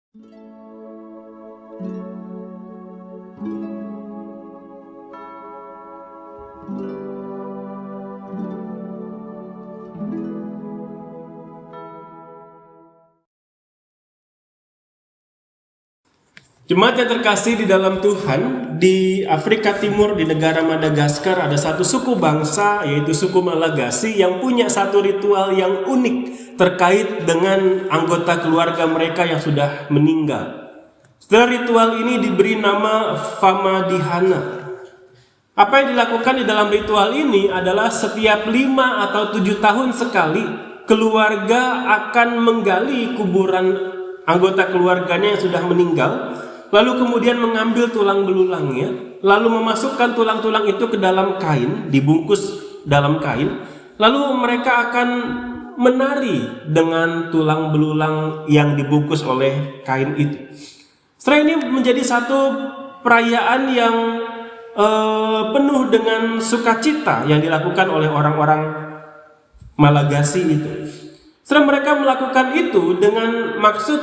Jemaat yang terkasih di dalam Tuhan, di Afrika Timur, di negara Madagaskar, ada satu suku bangsa, yaitu suku Malagasy, yang punya satu ritual yang unik terkait dengan anggota keluarga mereka yang sudah meninggal. Setelah ritual ini diberi nama Famadihana. Apa yang dilakukan di dalam ritual ini adalah setiap 5 atau 7 tahun sekali, keluarga akan menggali kuburan anggota keluarganya yang sudah meninggal, lalu kemudian mengambil tulang belulangnya, lalu memasukkan tulang-tulang itu ke dalam kain, dibungkus dalam kain, lalu mereka akan menari dengan tulang belulang yang dibungkus oleh kain itu. Setelah ini menjadi satu perayaan yang penuh dengan sukacita yang dilakukan oleh orang-orang Malagasy itu. Setelah mereka melakukan itu dengan maksud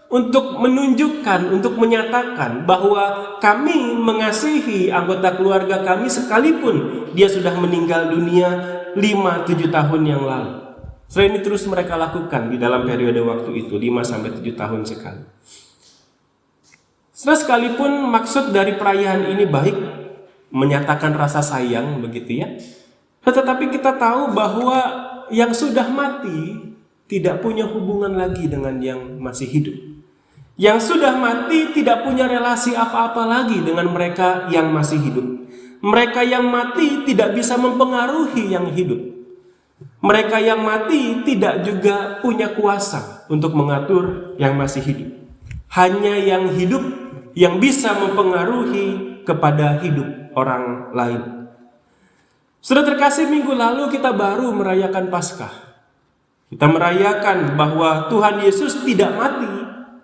untuk menunjukkan, untuk menyatakan bahwa kami mengasihi anggota keluarga kami sekalipun dia sudah meninggal dunia 5-7 tahun yang lalu. Setelah ini terus mereka lakukan di dalam periode waktu itu 5-7 tahun sekali. Setelah sekalipun maksud dari perayaan ini baik, menyatakan rasa sayang begitu ya, tetapi kita tahu bahwa yang sudah mati tidak punya hubungan lagi dengan yang masih hidup. Yang sudah mati tidak punya relasi apa-apa lagi dengan mereka yang masih hidup. Mereka yang mati tidak bisa mempengaruhi yang hidup. Mereka yang mati tidak juga punya kuasa untuk mengatur yang masih hidup. Hanya yang hidup yang bisa mempengaruhi kepada hidup orang lain. Sudah terkasih, minggu lalu kita baru merayakan Paskah. Kita merayakan bahwa Tuhan Yesus tidak mati,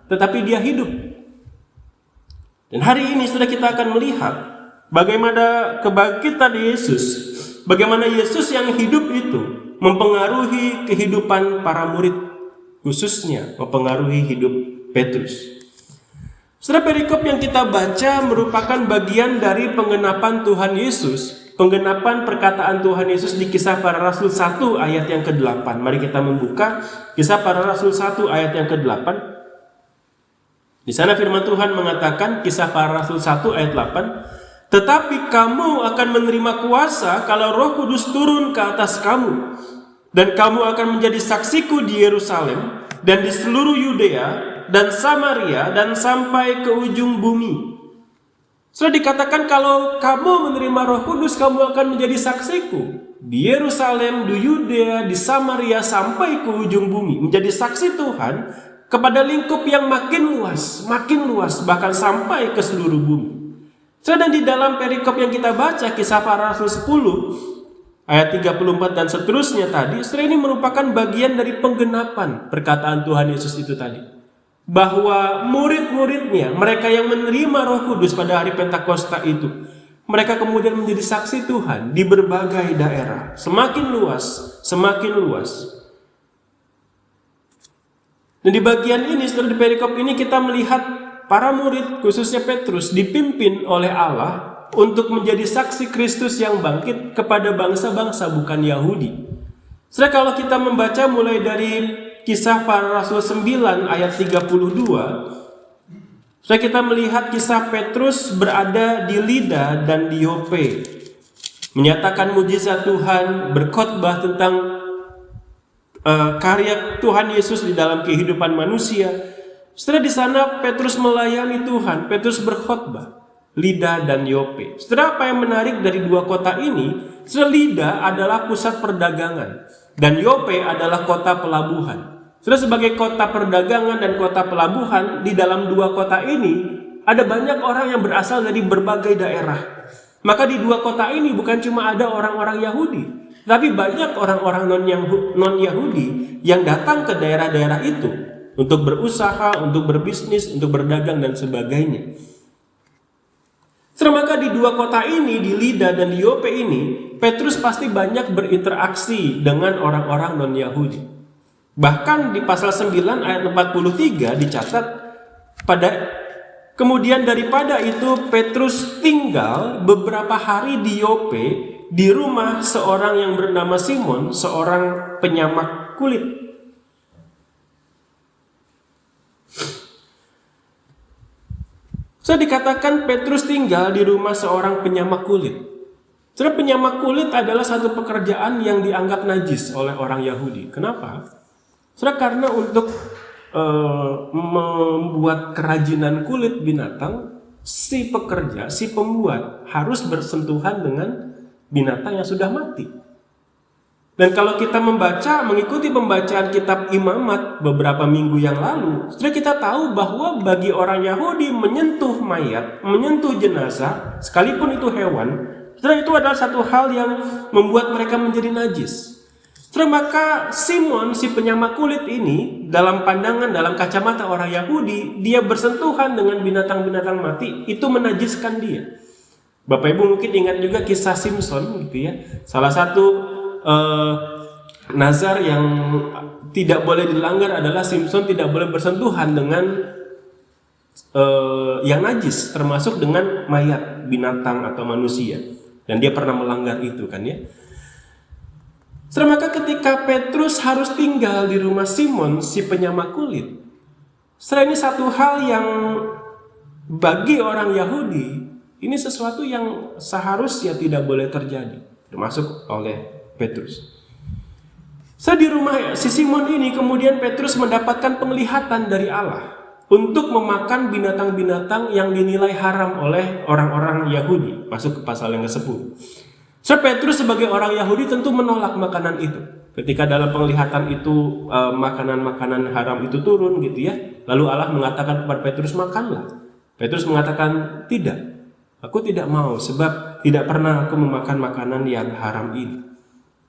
tetapi dia hidup. Dan hari ini sudah kita akan melihat bagaimana kebangkitan Yesus, bagaimana Yesus yang hidup itu mempengaruhi kehidupan para murid, khususnya mempengaruhi hidup Petrus. Setelah perikop yang kita baca merupakan bagian dari penggenapan Tuhan Yesus, penggenapan perkataan Tuhan Yesus di Kisah Para Rasul 1 ayat yang ke-8. Mari kita membuka Kisah Para Rasul 1 ayat yang ke-8. Di sana firman Tuhan mengatakan, Kisah Para Rasul 1 ayat 8, "Tetapi kamu akan menerima kuasa kalau Roh Kudus turun ke atas kamu, dan kamu akan menjadi saksiku di Yerusalem dan di seluruh Yudea dan Samaria dan sampai ke ujung bumi." Sudah dikatakan kalau kamu menerima Roh Kudus, kamu akan menjadi saksiku di Yerusalem, di Yudea, di Samaria sampai ke ujung bumi, menjadi saksi Tuhan kepada lingkup yang makin luas, bahkan sampai ke seluruh bumi. Dan di dalam perikop yang kita baca, Kisah Para Rasul 10 ayat 34 dan seterusnya tadi, ini merupakan bagian dari penggenapan perkataan Tuhan Yesus itu tadi. Bahwa murid-muridnya, mereka yang menerima Roh Kudus pada hari Pentakosta itu, mereka kemudian menjadi saksi Tuhan di berbagai daerah, semakin luas. Dan di bagian ini, setelah di perikop ini kita melihat para murid, khususnya Petrus, dipimpin oleh Allah untuk menjadi saksi Kristus yang bangkit kepada bangsa-bangsa bukan Yahudi. Setelah kalau kita membaca mulai dari Kisah Para Rasul 9 ayat 32, setelah kita melihat kisah Petrus berada di Lida dan di Yope, menyatakan mujizat Tuhan, berkhotbah tentang karya Tuhan Yesus di dalam kehidupan manusia. Setelah di sana Petrus melayani Tuhan, Petrus berkhotbah, Lida dan Yope. Setelah apa yang menarik dari dua kota ini, setelah Lida adalah pusat perdagangan dan Yope adalah kota pelabuhan. Sudah sebagai kota perdagangan dan kota pelabuhan, di dalam dua kota ini ada banyak orang yang berasal dari berbagai daerah. Maka di dua kota ini bukan cuma ada orang-orang Yahudi, tapi banyak orang-orang non-Yahudi yang datang ke daerah-daerah itu untuk berusaha, untuk berbisnis, untuk berdagang dan sebagainya. Maka di dua kota ini, di Lida dan di Yope ini, Petrus pasti banyak berinteraksi dengan orang-orang non-Yahudi. Bahkan di pasal 9 ayat 43 dicatat, Kemudian daripada itu Petrus tinggal beberapa hari di Yope di rumah seorang yang bernama Simon, seorang penyamak kulit. Dikatakan Petrus tinggal di rumah seorang penyamak kulit. Penyamak kulit adalah satu pekerjaan yang dianggap najis oleh orang Yahudi. Kenapa? Karena untuk membuat kerajinan kulit binatang, si pekerja, si pembuat harus bersentuhan dengan binatang yang sudah mati. Dan kalau kita mengikuti pembacaan kitab Imamat beberapa minggu yang lalu, kita tahu bahwa bagi orang Yahudi menyentuh mayat, menyentuh jenazah, sekalipun itu hewan, itu adalah satu hal yang membuat mereka menjadi najis. Maka Simon, si penyamak kulit ini, dalam pandangan, dalam kacamata orang Yahudi, dia bersentuhan dengan binatang-binatang mati, itu menajiskan dia. Bapak Ibu mungkin ingat juga kisah Simpson, gitu ya. Salah satu nazar yang tidak boleh dilanggar adalah Simpson tidak boleh bersentuhan dengan yang najis, termasuk dengan mayat binatang atau manusia. Dan dia pernah melanggar itu kan ya. Maka ketika Petrus harus tinggal di rumah Simon, si penyamak kulit, ini satu hal yang bagi orang Yahudi, ini sesuatu yang seharusnya tidak boleh terjadi, termasuk oleh Petrus. Di rumah si Simon ini kemudian Petrus mendapatkan penglihatan dari Allah untuk memakan binatang-binatang yang dinilai haram oleh orang-orang Yahudi. Masuk ke pasal yang ke-10. Petrus sebagai orang Yahudi tentu menolak makanan itu. Ketika dalam penglihatan itu makanan-makanan haram itu turun gitu ya. Lalu Allah mengatakan kepada Petrus, makanlah. Petrus mengatakan, tidak. Aku tidak mau sebab tidak pernah aku memakan makanan yang haram ini.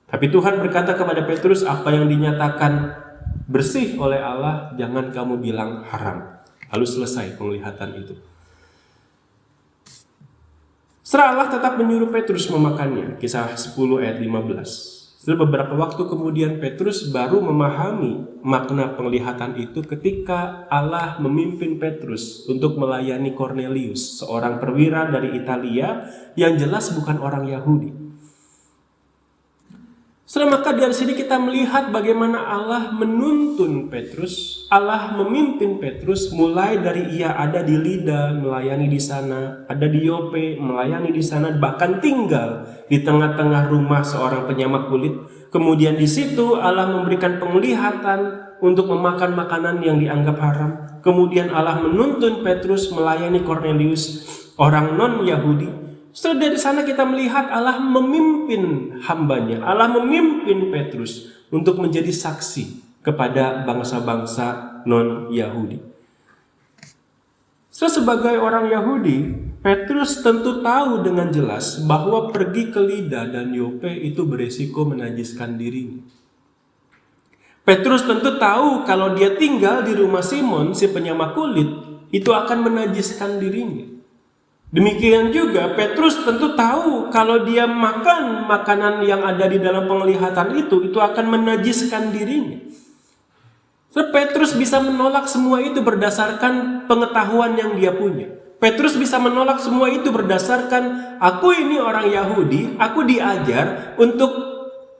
Tapi Tuhan berkata kepada Petrus, apa yang dinyatakan bersih oleh Allah, jangan kamu bilang haram. Lalu selesai penglihatan itu. Allah tetap menyuruh Petrus memakannya. Kisah 10 ayat 15. Setelah beberapa waktu kemudian Petrus baru memahami makna penglihatan itu ketika Allah memimpin Petrus untuk melayani Cornelius, seorang perwira dari Italia yang jelas bukan orang Yahudi. Maka dari sini kita melihat bagaimana Allah menuntun Petrus, Allah memimpin Petrus mulai dari ia ada di Lida melayani di sana, ada di Yope melayani di sana, bahkan tinggal di tengah-tengah rumah seorang penyamak kulit. Kemudian di situ Allah memberikan penglihatan untuk memakan makanan yang dianggap haram. Kemudian Allah menuntun Petrus melayani Cornelius, orang non-Yahudi. Setelah dari sana kita melihat Allah memimpin hambanya, Allah memimpin Petrus untuk menjadi saksi kepada bangsa-bangsa non-Yahudi. Sebagai orang Yahudi, Petrus tentu tahu dengan jelas bahwa pergi ke Lida dan Yope itu beresiko menajiskan dirinya. Petrus tentu tahu kalau dia tinggal di rumah Simon, si penyamak kulit, itu akan menajiskan dirinya. Demikian juga Petrus tentu tahu kalau dia makan makanan yang ada di dalam penglihatan itu akan menajiskan dirinya. Petrus bisa menolak semua itu berdasarkan pengetahuan yang dia punya. Petrus bisa menolak semua itu berdasarkan aku ini orang Yahudi, aku diajar untuk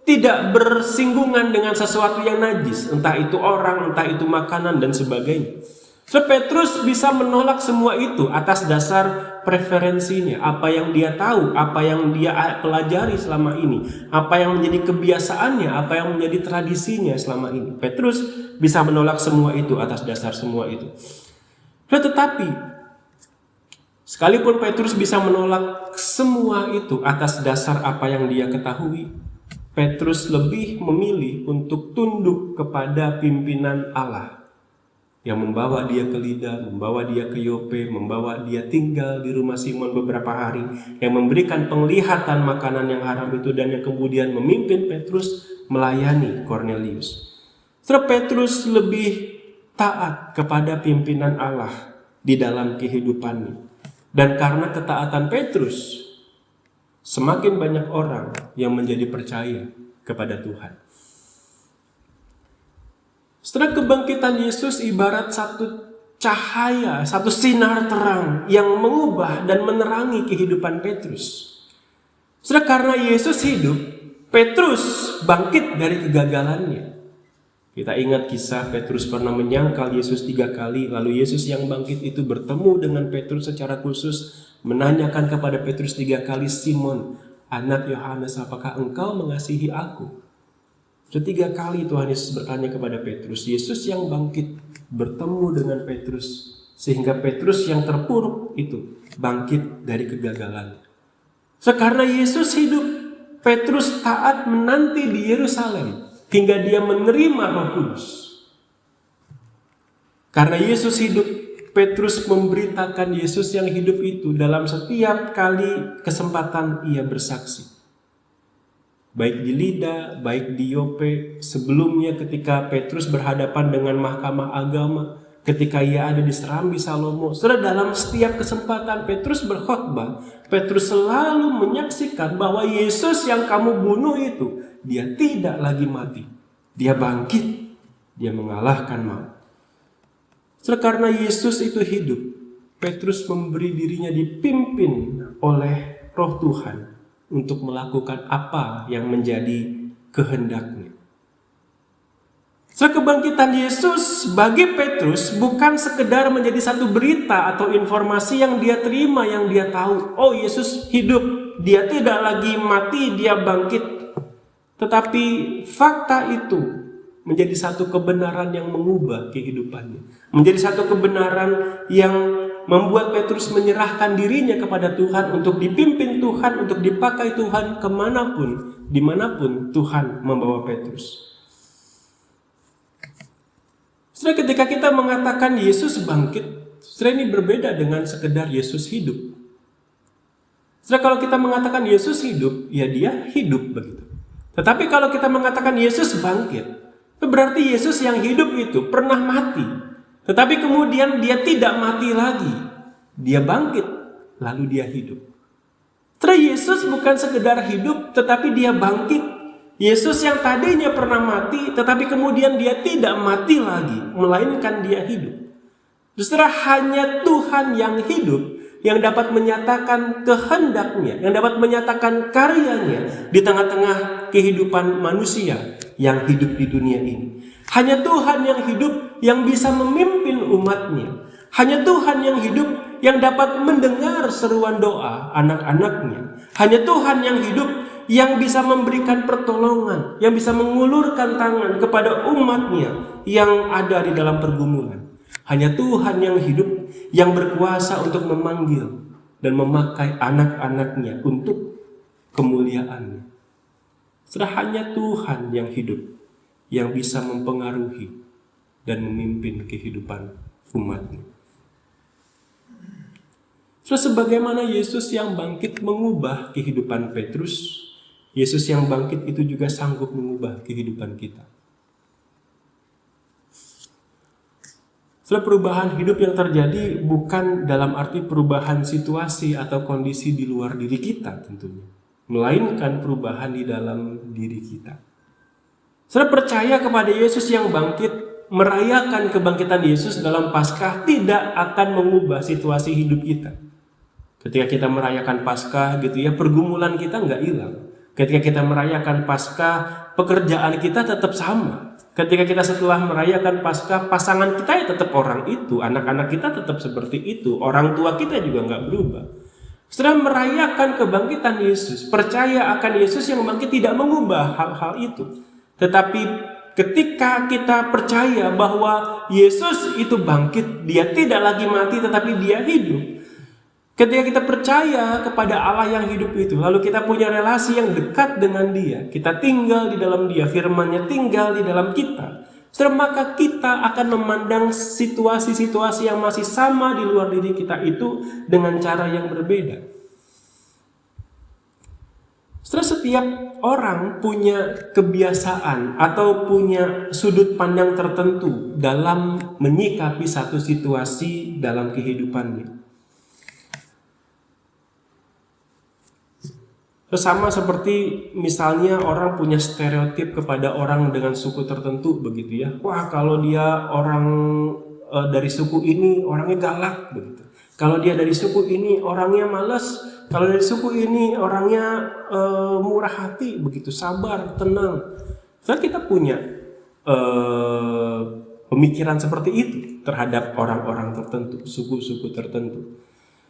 tidak bersinggungan dengan sesuatu yang najis, entah itu orang, entah itu makanan dan sebagainya. Petrus bisa menolak semua itu atas dasar preferensinya, apa yang dia tahu, apa yang dia pelajari selama ini, apa yang menjadi kebiasaannya, apa yang menjadi tradisinya selama ini. Petrus bisa menolak semua itu atas dasar semua itu. Tetapi sekalipun Petrus bisa menolak semua itu atas dasar apa yang dia ketahui, Petrus lebih memilih untuk tunduk kepada pimpinan Allah yang membawa dia ke Lida, membawa dia ke Yope, membawa dia tinggal di rumah Simon beberapa hari, yang memberikan penglihatan makanan yang haram itu, dan yang kemudian memimpin Petrus melayani Cornelius. Petrus lebih taat kepada pimpinan Allah di dalam kehidupannya. Dan karena ketaatan Petrus, semakin banyak orang yang menjadi percaya kepada Tuhan. Setelah kebangkitan Yesus ibarat satu cahaya, satu sinar terang yang mengubah dan menerangi kehidupan Petrus. Saudara, karena Yesus hidup, Petrus bangkit dari kegagalannya. Kita ingat kisah Petrus pernah menyangkal Yesus 3 kali, lalu Yesus yang bangkit itu bertemu dengan Petrus secara khusus, menanyakan kepada Petrus 3 kali, "Simon, anak Yohanes, apakah engkau mengasihi aku?" 3 kali Tuhan Yesus bertanya kepada Petrus. Yesus yang bangkit bertemu dengan Petrus, sehingga Petrus yang terpuruk itu bangkit dari kegagalan. Karena Yesus hidup, Petrus taat menanti di Yerusalem hingga dia menerima Roh Kudus. Karena Yesus hidup, Petrus memberitakan Yesus yang hidup itu dalam setiap kali kesempatan ia bersaksi. Baik di Lida, baik di Yope, sebelumnya ketika Petrus berhadapan dengan mahkamah agama, ketika ia ada di Serambi Salomo. Saudara, dalam setiap kesempatan Petrus berkhotbah, Petrus selalu menyaksikan bahwa Yesus yang kamu bunuh itu, dia tidak lagi mati. Dia bangkit, dia mengalahkan maut. Saudara, karena Yesus itu hidup, Petrus memberi dirinya dipimpin oleh Roh Tuhan untuk melakukan apa yang menjadi kehendaknya. Kebangkitan Yesus bagi Petrus bukan sekedar menjadi satu berita atau informasi yang dia terima, yang dia tahu. Oh, Yesus hidup, dia tidak lagi mati, dia bangkit. Tetapi fakta itu menjadi satu kebenaran yang mengubah kehidupannya. Menjadi satu kebenaran yang membuat Petrus menyerahkan dirinya kepada Tuhan untuk dipimpin Tuhan, untuk dipakai Tuhan kemanapun, dimanapun Tuhan membawa Petrus. Setelah ketika kita mengatakan Yesus bangkit, setelah ini berbeda dengan sekedar Yesus hidup. Setelah kalau kita mengatakan Yesus hidup, ya dia hidup begitu. Tetapi kalau kita mengatakan Yesus bangkit, berarti Yesus yang hidup itu pernah mati. Tetapi kemudian dia tidak mati lagi. Dia bangkit, lalu dia hidup. Setelah Yesus bukan sekedar hidup, tetapi dia bangkit. Yesus yang tadinya pernah mati, tetapi kemudian dia tidak mati lagi, melainkan dia hidup. Justru hanya Tuhan yang hidup, yang dapat menyatakan kehendaknya, yang dapat menyatakan karyanya di tengah-tengah kehidupan manusia yang hidup di dunia ini. Hanya Tuhan yang hidup yang bisa memimpin umatnya. Hanya Tuhan yang hidup yang dapat mendengar seruan doa anak-anaknya. Hanya Tuhan yang hidup yang bisa memberikan pertolongan, yang bisa mengulurkan tangan kepada umatnya yang ada di dalam pergumulan. Hanya Tuhan yang hidup yang berkuasa untuk memanggil dan memakai anak-anaknya untuk kemuliaannya. Hanya Tuhan yang hidup yang bisa mempengaruhi dan memimpin kehidupan umatnya. Sebagaimana Yesus yang bangkit mengubah kehidupan Petrus, Yesus yang bangkit itu juga sanggup mengubah kehidupan kita. Perubahan hidup yang terjadi bukan dalam arti perubahan situasi atau kondisi di luar diri kita tentunya, melainkan perubahan di dalam diri kita. Saudara percaya kepada Yesus yang bangkit, merayakan kebangkitan Yesus dalam Paskah tidak akan mengubah situasi hidup kita. Ketika kita merayakan Paskah gitu ya, pergumulan kita nggak hilang. Ketika kita merayakan Paskah, pekerjaan kita tetap sama. Ketika kita setelah merayakan Paskah, pasangan kita ya tetap orang itu, anak-anak kita tetap seperti itu, orang tua kita juga nggak berubah. Setelah merayakan kebangkitan Yesus, percaya akan Yesus yang bangkit tidak mengubah hal-hal itu. Tetapi ketika kita percaya bahwa Yesus itu bangkit, dia tidak lagi mati tetapi dia hidup. Ketika kita percaya kepada Allah yang hidup itu, lalu kita punya relasi yang dekat dengan dia, kita tinggal di dalam dia, firman-Nya tinggal di dalam kita, maka kita akan memandang situasi-situasi yang masih sama di luar diri kita itu dengan cara yang berbeda. Setiap orang punya kebiasaan atau punya sudut pandang tertentu dalam menyikapi satu situasi dalam kehidupannya. Sama seperti misalnya orang punya stereotip kepada orang dengan suku tertentu begitu ya. Wah, kalau dia orang dari suku ini orangnya galak begitu. Kalau dia dari suku ini orangnya malas. Kalau dari suku ini orangnya murah hati begitu, sabar, tenang. Saudara, kita punya pemikiran seperti itu terhadap orang-orang tertentu, suku-suku tertentu.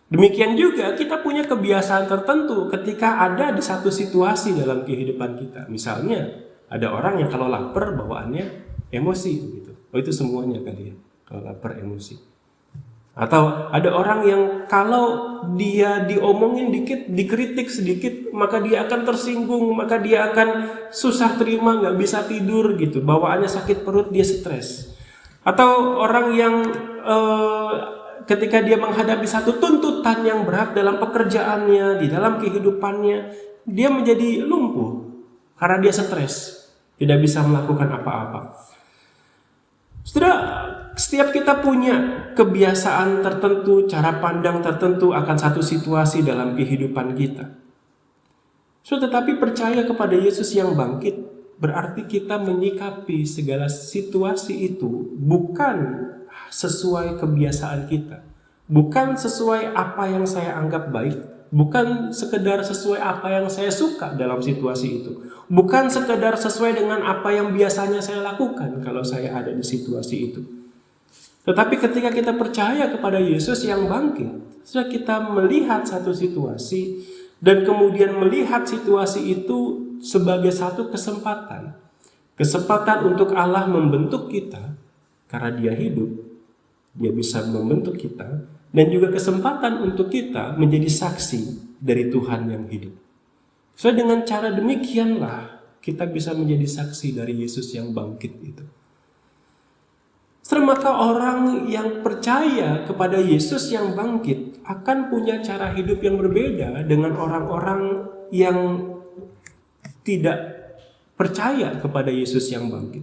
Demikian juga kita punya kebiasaan tertentu ketika ada di satu situasi dalam kehidupan kita. Misalnya ada orang yang kalau lapar bawaannya emosi begitu. Oh, itu semuanya kali ya, kalau lapar emosi. Atau ada orang yang kalau dia diomongin dikit, dikritik sedikit, maka dia akan tersinggung, maka dia akan susah terima, nggak bisa tidur gitu. Bawaannya sakit perut, dia stres. Atau orang yang ketika dia menghadapi satu tuntutan yang berat dalam pekerjaannya, di dalam kehidupannya, dia menjadi lumpuh karena dia stres, tidak bisa melakukan apa-apa. Saudara, setiap kita punya kebiasaan tertentu, cara pandang tertentu akan satu situasi dalam kehidupan kita. Tetapi percaya kepada Yesus yang bangkit berarti kita menyikapi segala situasi itu bukan sesuai kebiasaan kita, bukan sesuai apa yang saya anggap baik, bukan sekedar sesuai apa yang saya suka dalam situasi itu, bukan sekedar sesuai dengan apa yang biasanya saya lakukan kalau saya ada di situasi itu. Tetapi ketika kita percaya kepada Yesus yang bangkit, sudah kita melihat satu situasi dan kemudian melihat situasi itu sebagai satu kesempatan untuk Allah membentuk kita karena Dia hidup. Dia bisa membentuk kita dan juga kesempatan untuk kita menjadi saksi dari Tuhan yang hidup. So dengan cara demikianlah kita bisa menjadi saksi dari Yesus yang bangkit itu. Maka orang yang percaya kepada Yesus yang bangkit akan punya cara hidup yang berbeda dengan orang-orang yang tidak percaya kepada Yesus yang bangkit.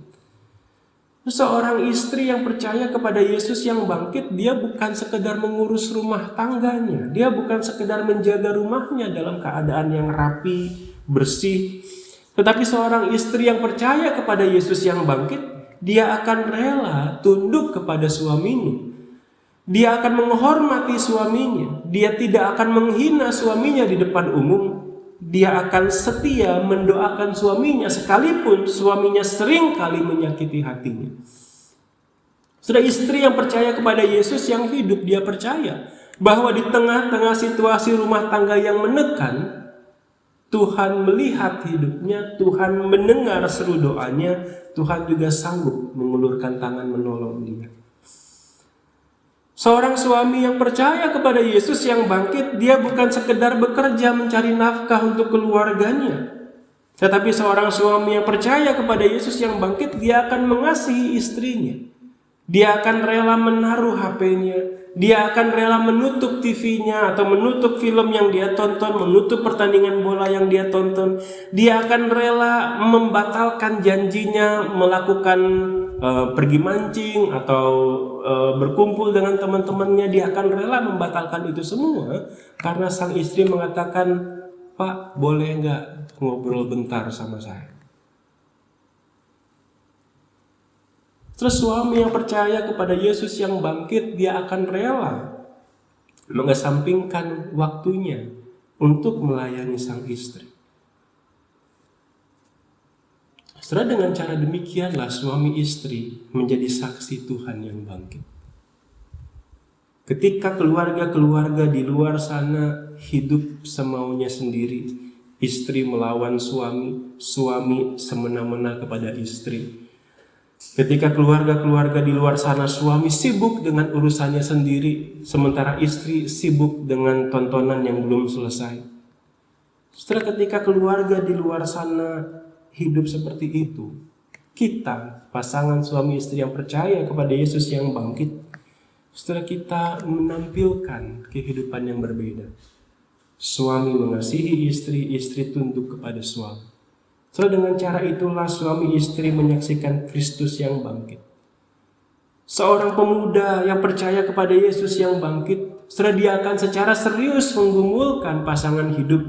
Seorang istri yang percaya kepada Yesus yang bangkit, dia bukan sekedar mengurus rumah tangganya, dia bukan sekedar menjaga rumahnya dalam keadaan yang rapi, bersih. Tetapi seorang istri yang percaya kepada Yesus yang bangkit, dia akan rela tunduk kepada suaminya. Dia akan menghormati suaminya, dia tidak akan menghina suaminya di depan umum. Dia akan setia mendoakan suaminya sekalipun suaminya sering kali menyakiti hatinya. Sudah istri yang percaya kepada Yesus yang hidup, dia percaya bahwa di tengah-tengah situasi rumah tangga yang menekan, Tuhan melihat hidupnya, Tuhan mendengar seru doanya, Tuhan juga sanggup mengulurkan tangan menolong dia. Seorang suami yang percaya kepada Yesus yang bangkit, dia bukan sekedar bekerja mencari nafkah untuk keluarganya. Tetapi seorang suami yang percaya kepada Yesus yang bangkit, dia akan mengasihi istrinya. Dia akan rela menaruh HP-nya. Dia akan rela menutup TV-nya atau menutup film yang dia tonton, menutup pertandingan bola yang dia tonton. Dia akan rela membatalkan janjinya melakukan pergi mancing atau berkumpul dengan teman-temannya. Dia akan rela membatalkan itu semua karena sang istri mengatakan, "Pak, boleh nggak ngobrol bentar sama saya?" Terus suami yang percaya kepada Yesus yang bangkit, dia akan rela mengesampingkan waktunya untuk melayani sang istri. Setelah dengan cara demikianlah suami istri menjadi saksi Tuhan yang bangkit. Ketika keluarga-keluarga di luar sana hidup semaunya sendiri, istri melawan suami, suami semena-mena kepada istri. Ketika keluarga-keluarga di luar sana suami sibuk dengan urusannya sendiri, sementara istri sibuk dengan tontonan yang belum selesai. Setelah ketika keluarga di luar sana hidup seperti itu, kita, pasangan suami istri yang percaya kepada Yesus yang bangkit, setelah kita menampilkan kehidupan yang berbeda. Suami mengasihi istri, istri tunduk kepada suami. Setelah dengan cara itulah suami istri menyaksikan Kristus yang bangkit. Seorang pemuda yang percaya kepada Yesus yang bangkit, setelah dia akan secara serius menggumulkan pasangan hidup.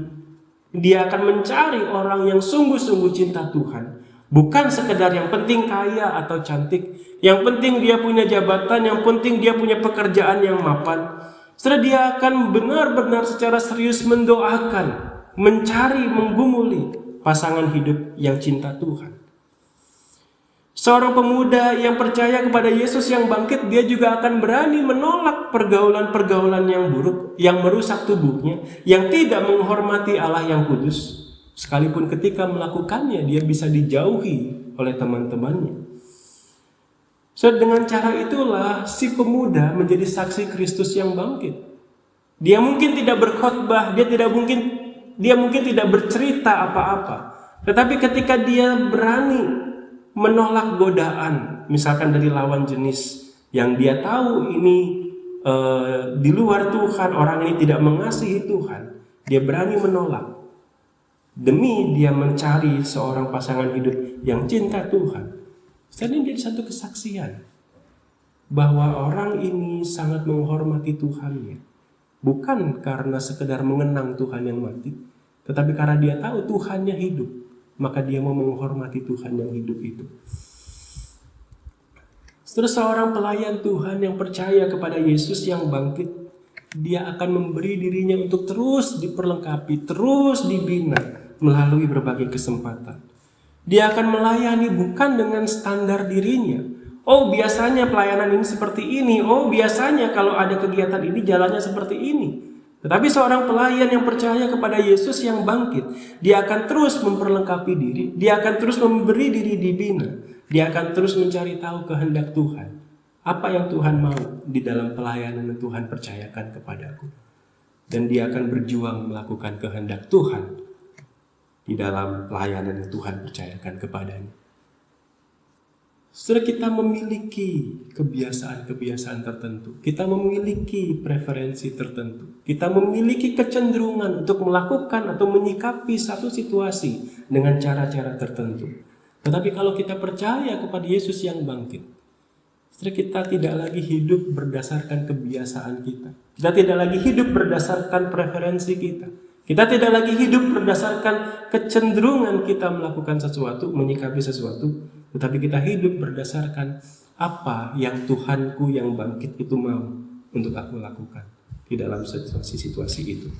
Dia akan mencari orang yang sungguh-sungguh cinta Tuhan, Bukan sekedar yang penting kaya atau cantik, yang penting dia punya jabatan, yang penting dia punya pekerjaan yang mapan. Setelah dia akan benar-benar secara serius mendoakan, mencari, menggumuli pasangan hidup yang cinta Tuhan. Seorang pemuda yang percaya kepada Yesus yang bangkit, dia juga akan berani menolak pergaulan-pergaulan yang buruk, yang merusak tubuhnya, yang tidak menghormati Allah yang kudus. Sekalipun ketika melakukannya, dia bisa dijauhi oleh teman-temannya. So, dengan cara itulah si pemuda menjadi saksi Kristus yang bangkit. Dia mungkin tidak berkhotbah, dia mungkin tidak bercerita apa-apa. Tetapi ketika dia berani menolak godaan, misalkan dari lawan jenis yang dia tahu ini di luar Tuhan, orang ini tidak mengasihi Tuhan, dia berani menolak demi dia mencari seorang pasangan hidup yang cinta Tuhan. Ini jadi satu kesaksian bahwa orang ini sangat menghormati Tuhannya, bukan karena sekedar mengenang Tuhan yang mati, tetapi karena dia tahu Tuhannya hidup, maka dia mau menghormati Tuhan yang hidup itu. Terus seorang pelayan Tuhan yang percaya kepada Yesus yang bangkit, dia akan memberi dirinya untuk terus diperlengkapi, terus dibina melalui berbagai kesempatan. Dia akan melayani bukan dengan standar dirinya. Oh, biasanya pelayanan ini seperti ini. Oh, biasanya kalau ada kegiatan ini jalannya seperti ini. Tetapi seorang pelayan yang percaya kepada Yesus yang bangkit, dia akan terus memperlengkapi diri, dia akan terus memberi diri dibina, dia akan terus mencari tahu kehendak Tuhan. Apa yang Tuhan mau di dalam pelayanan yang Tuhan percayakan kepadaku. Dan dia akan berjuang melakukan kehendak Tuhan di dalam pelayanan yang Tuhan percayakan kepadanya. Setelah kita memiliki kebiasaan-kebiasaan tertentu, kita memiliki preferensi tertentu, kita memiliki kecenderungan untuk melakukan atau menyikapi satu situasi dengan cara-cara tertentu. Tetapi kalau kita percaya kepada Yesus yang bangkit, setelah kita tidak lagi hidup berdasarkan kebiasaan kita. Kita tidak lagi hidup berdasarkan preferensi kita. Kita tidak lagi hidup berdasarkan kecenderungan kita melakukan sesuatu, menyikapi sesuatu. Tetapi kita hidup berdasarkan apa yang Tuhanku yang bangkit itu mau untuk aku lakukan di dalam situasi-situasi itu.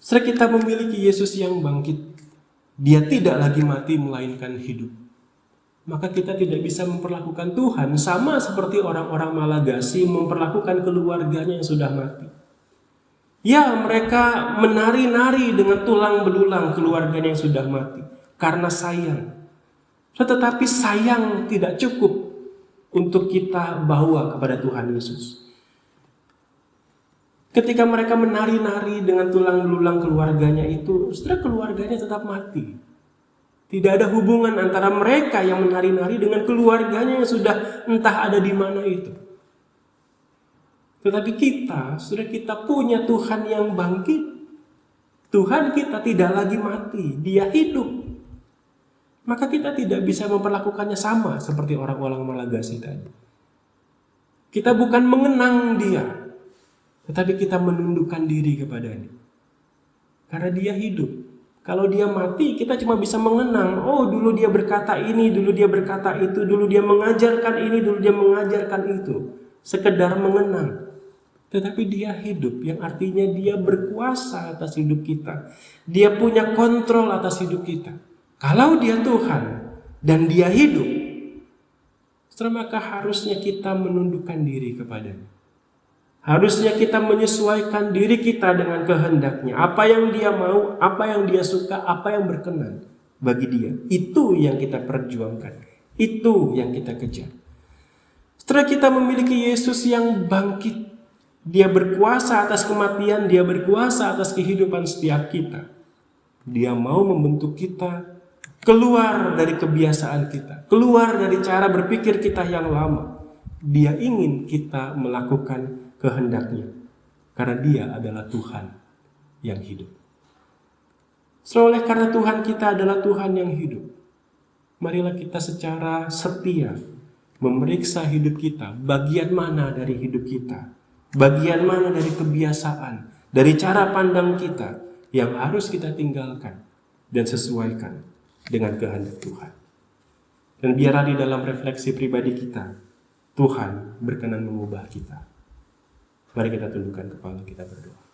Setelah kita memiliki Yesus yang bangkit, dia tidak lagi mati melainkan hidup. Maka kita tidak bisa memperlakukan Tuhan sama seperti orang-orang Malagasy memperlakukan keluarganya yang sudah mati. Ya, mereka menari-nari dengan tulang belulang keluarganya yang sudah mati karena sayang. Tetapi sayang tidak cukup untuk kita bawa kepada Tuhan Yesus. Ketika mereka menari-nari dengan tulang belulang keluarganya itu, setelah keluarganya tetap mati. Tidak ada hubungan antara mereka yang menari-nari dengan keluarganya yang sudah entah ada di mana itu. Tetapi sudah kita punya Tuhan yang bangkit. Tuhan kita tidak lagi mati, dia hidup. Maka kita tidak bisa memperlakukannya sama seperti orang-orang Malagasy tadi. Kita bukan mengenang dia, tetapi kita menundukkan diri kepadanya. Karena dia hidup. Kalau dia mati, kita cuma bisa mengenang. Oh, dulu dia berkata ini, dulu dia berkata itu, dulu dia mengajarkan ini, dulu dia mengajarkan itu. Sekedar mengenang. Tetapi dia hidup, yang artinya dia berkuasa atas hidup kita. Dia punya kontrol atas hidup kita. Kalau dia Tuhan dan dia hidup, maka harusnya kita menundukkan diri kepadanya. Harusnya kita menyesuaikan diri kita dengan kehendaknya. Apa yang dia mau, apa yang dia suka, apa yang berkenan bagi dia. Itu yang kita perjuangkan. Itu yang kita kejar. Setelah kita memiliki Yesus yang bangkit, dia berkuasa atas kematian, dia berkuasa atas kehidupan setiap kita. Dia mau membentuk kita keluar dari kebiasaan kita, keluar dari cara berpikir kita yang lama. Dia ingin kita melakukan kehendaknya, karena dia adalah Tuhan yang hidup. Oleh karena Tuhan kita adalah Tuhan yang hidup, marilah kita secara setia memeriksa hidup kita, bagian mana dari hidup kita, bagian mana dari kebiasaan, dari cara pandang kita yang harus kita tinggalkan dan sesuaikan dengan kehendak Tuhan. Dan biarlah di dalam refleksi pribadi kita, Tuhan berkenan mengubah kita. Mari kita tundukkan kepala, kita berdoa.